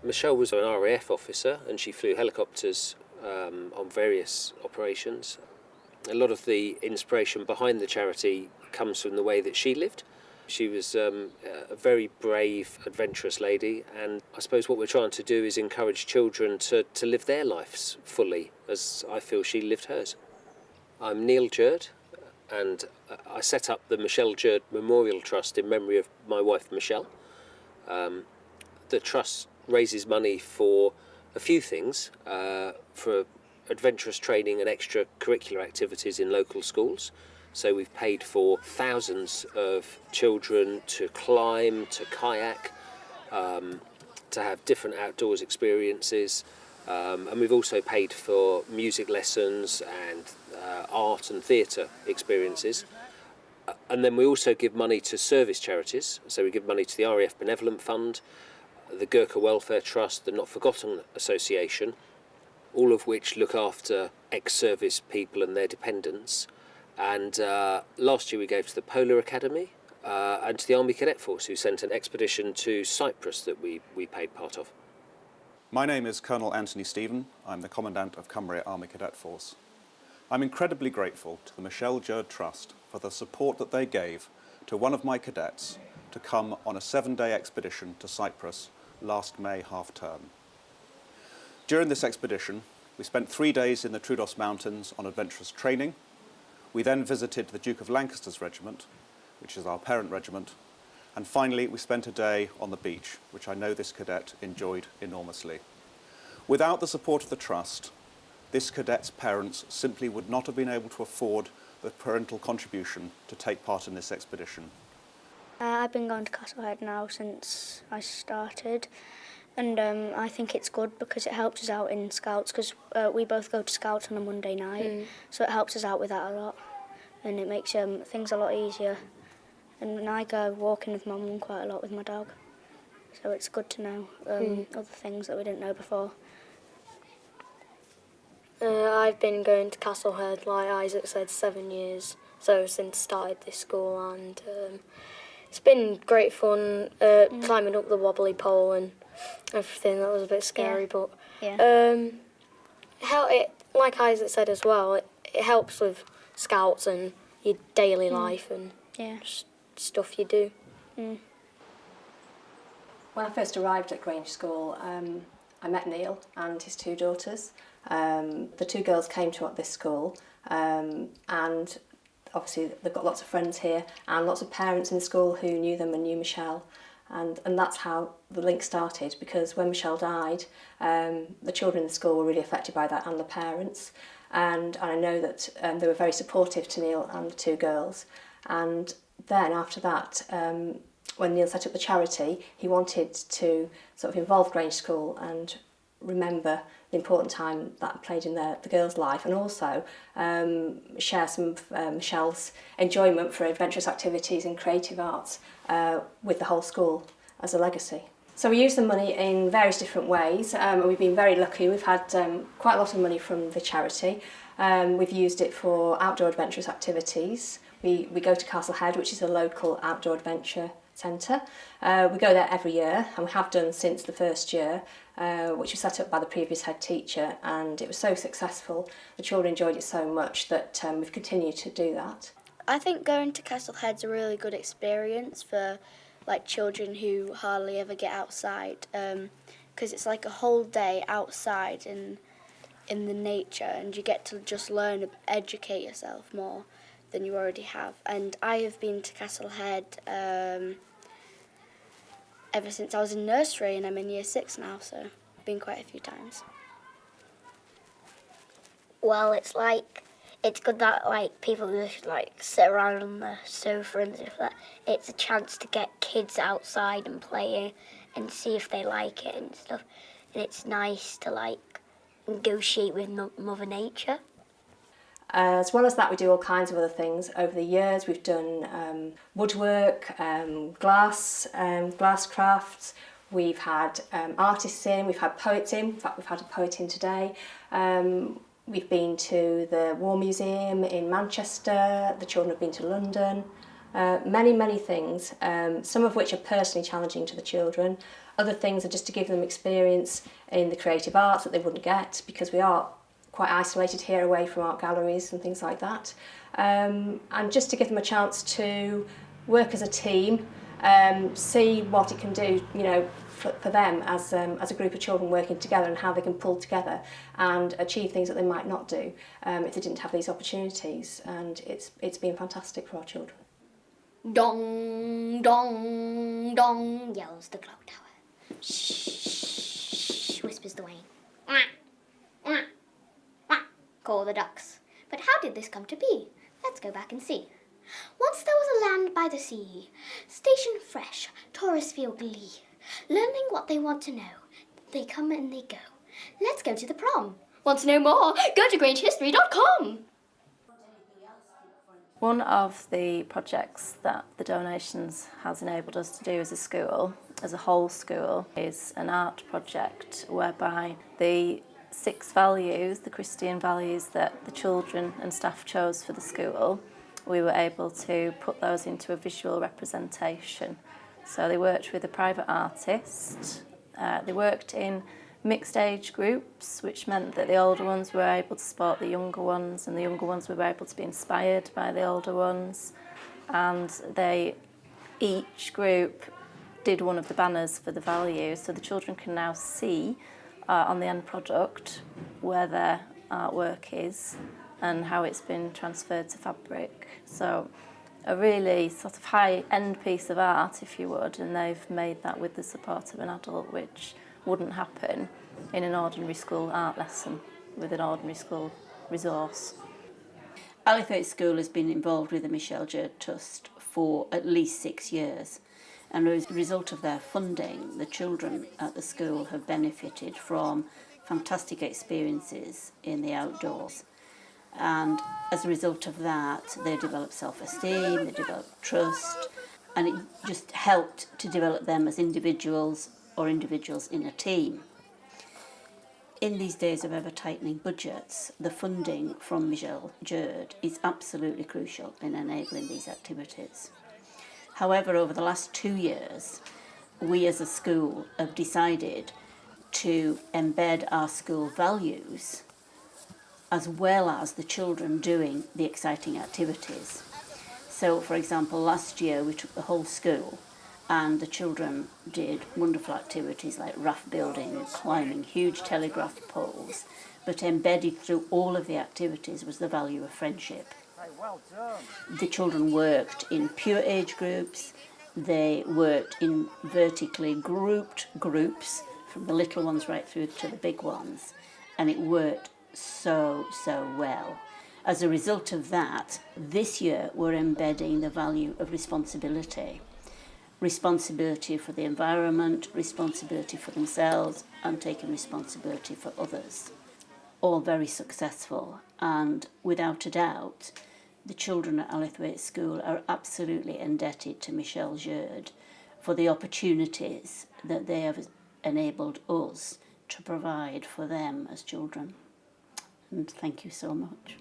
Michelle was an RAF officer and she flew helicopters on various operations. A lot of the inspiration behind the charity comes from the way that she lived. She was a very brave, adventurous lady, and I suppose what we're trying to do is encourage children to live their lives fully, as I feel she lived hers. I'm Neil Jurd, and I set up the Michelle Jurd Memorial Trust in memory of my wife Michelle. The trust raises money for a few things, for adventurous training and extracurricular activities in local schools. So we've paid for thousands of children to climb, to kayak, to have different outdoors experiences. And we've also paid for music lessons and art and theatre experiences. And then we also give money to service charities. So we give money to the RAF Benevolent Fund, the Gurkha Welfare Trust, the Not Forgotten Association, all of which look after ex-service people and their dependents. And last year we gave to the Polar Academy and to the Army Cadet Force, who sent an expedition to Cyprus that we paid part of. My name is Colonel Anthony Stephen. I'm the Commandant of Cumbria Army Cadet Force. I'm incredibly grateful to the Michelle Jurd Trust for the support that they gave to one of my cadets to come on a 7-day expedition to Cyprus last May half-term. During this expedition, we spent 3 days in the Troodos Mountains on adventurous training. We then visited the Duke of Lancaster's regiment, which is our parent regiment, and finally we spent a day on the beach, which I know this cadet enjoyed enormously. Without the support of the Trust, this cadet's parents simply would not have been able to afford the parental contribution to take part in this expedition. I've been going to Castlehead now since I started, and I think it's good because it helps us out in Scouts, because we both go to Scouts on a Monday night, so it helps us out with that a lot, and it makes things a lot easier. And I go walking with my mum quite a lot with my dog, so it's good to know other things that we didn't know before. I've been going to Castlehead, like Isaac said, 7 years, so since started this school, and it's been great fun climbing up the wobbly pole and everything. That was a bit scary, but like Isaac said as well, it helps with Scouts and your daily life and just stuff you do. When I first arrived at Grange School, I met Neil and his 2 daughters. The 2 girls came to this school, and obviously they've got lots of friends here and lots of parents in the school who knew them and knew Michelle, and that's how the link started, because when Michelle died, the children in the school were really affected by that, and the parents, and I know that they were very supportive to Neil and the 2 girls. And then after that, when Neil set up the charity, he wanted to sort of involve Grange School and remember the important time that played in the girls' life, and also share some of Michelle's enjoyment for adventurous activities and creative arts with the whole school as a legacy. So we use the money in various different ways, and we've been very lucky. We've had quite a lot of money from the charity. We've used it for outdoor adventurous activities. We go to Castlehead, which is a local outdoor adventure centre. We go there every year, and we have done since the first year, which was set up by the previous head teacher, and it was so successful. The children enjoyed it so much that we've continued to do that. I think going to Castlehead's a really good experience for like children who hardly ever get outside, because it's like a whole day outside in the nature, and you get to just learn, educate yourself more than you already have. And I have been to Castlehead ever since I was in nursery, and I'm in year 6 now, so I've been quite a few times. Well, it's good that like people just like sit around on the sofa and stuff like that. It's a chance to get kids outside and play and see if they like it and stuff. And it's nice to like negotiate with Mother Nature. As well as that, we do all kinds of other things. Over the years, we've done woodwork, glass crafts. We've had artists in, we've had poets in. In fact, we've had a poet in today. We've been to the War Museum in Manchester. The children have been to London. many things, some of which are personally challenging to the children. Other things are just to give them experience in the creative arts that they wouldn't get, because we are quite isolated here away from art galleries and things like that. And just to give them a chance to work as a team, see what it can do, you know, for them as a group of children working together, and how they can pull together and achieve things that they might not do if they didn't have these opportunities. And it's been fantastic for our children. Dong, dong, dong, yells the clock tower. Shh, whispers the wain. Quack, quack, quack, call the ducks. But how did this come to be? Let's go back and see. Once there was a land by the sea, station fresh, tourists feel glee. Learning what they want to know, they come and they go. Let's go to the prom. Want to know more? Go to grangehistory.com. One of the projects that the donations has enabled us to do as a school, as a whole school, is an art project whereby the 6 values, the Christian values that the children and staff chose for the school, we were able to put those into a visual representation. So they worked with a private artist, they worked in mixed age groups, which meant that the older ones were able to support the younger ones, and the younger ones were able to be inspired by the older ones. And each group did one of the banners for the values, so the children can now see on the end product where their artwork is and how it's been transferred to fabric. So a really sort of high-end piece of art, if you would, and they've made that with the support of an adult, which wouldn't happen in an ordinary school art lesson with an ordinary school resource. Alithwaite School has been involved with the Michelle Jurd Trust for at least 6 years, and as a result of their funding, the children at the school have benefited from fantastic experiences in the outdoors. And as a result of that, they developed self-esteem, they developed trust, and it just helped to develop them as individuals or individuals in a team. In these days of ever-tightening budgets, the funding from Michelle Jurd is absolutely crucial in enabling these activities. However, over the last 2 years, we as a school have decided to embed our school values as well as the children doing the exciting activities. So, for example, last year we took the whole school and the children did wonderful activities like raft building, climbing huge telegraph poles, but embedded through all of the activities was the value of friendship. The children worked in pure age groups, they worked in vertically grouped groups, from the little ones right through to the big ones, and it worked so well. As a result of that, this year we're embedding the value of responsibility. Responsibility for the environment, responsibility for themselves, and taking responsibility for others. All very successful, and without a doubt, the children at Alithwaite School are absolutely indebted to Michelle Jurd for the opportunities that they have enabled us to provide for them as children. And thank you so much.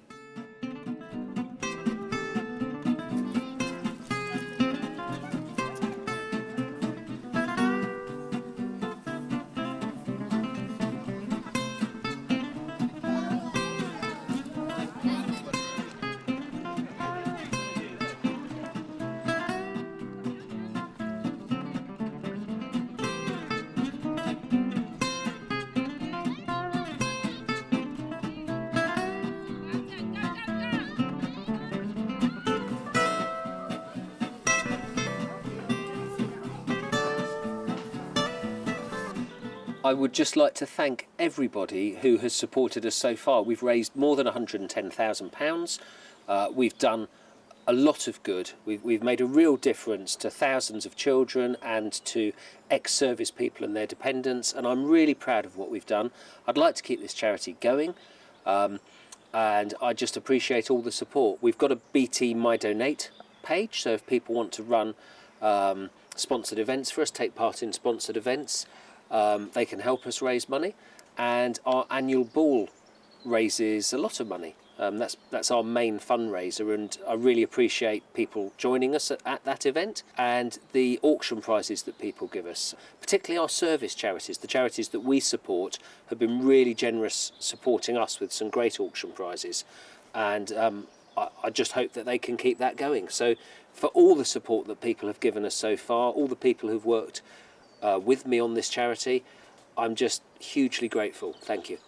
I would just like to thank everybody who has supported us so far. We've raised more than £110,000. We've done a lot of good. We've made a real difference to thousands of children and to ex-service people and their dependents, and I'm really proud of what we've done. I'd like to keep this charity going, and I just appreciate all the support. We've got a BT My Donate page, so if people want to run sponsored events for us, take part in sponsored events, they can help us raise money, and our annual ball raises a lot of money. That's our main fundraiser, and I really appreciate people joining us at that event, and the auction prizes that people give us, particularly our service charities. The charities that we support have been really generous supporting us with some great auction prizes, and I just hope that they can keep that going. So for all the support that people have given us so far, all the people who've worked with me on this charity, I'm just hugely grateful. Thank you.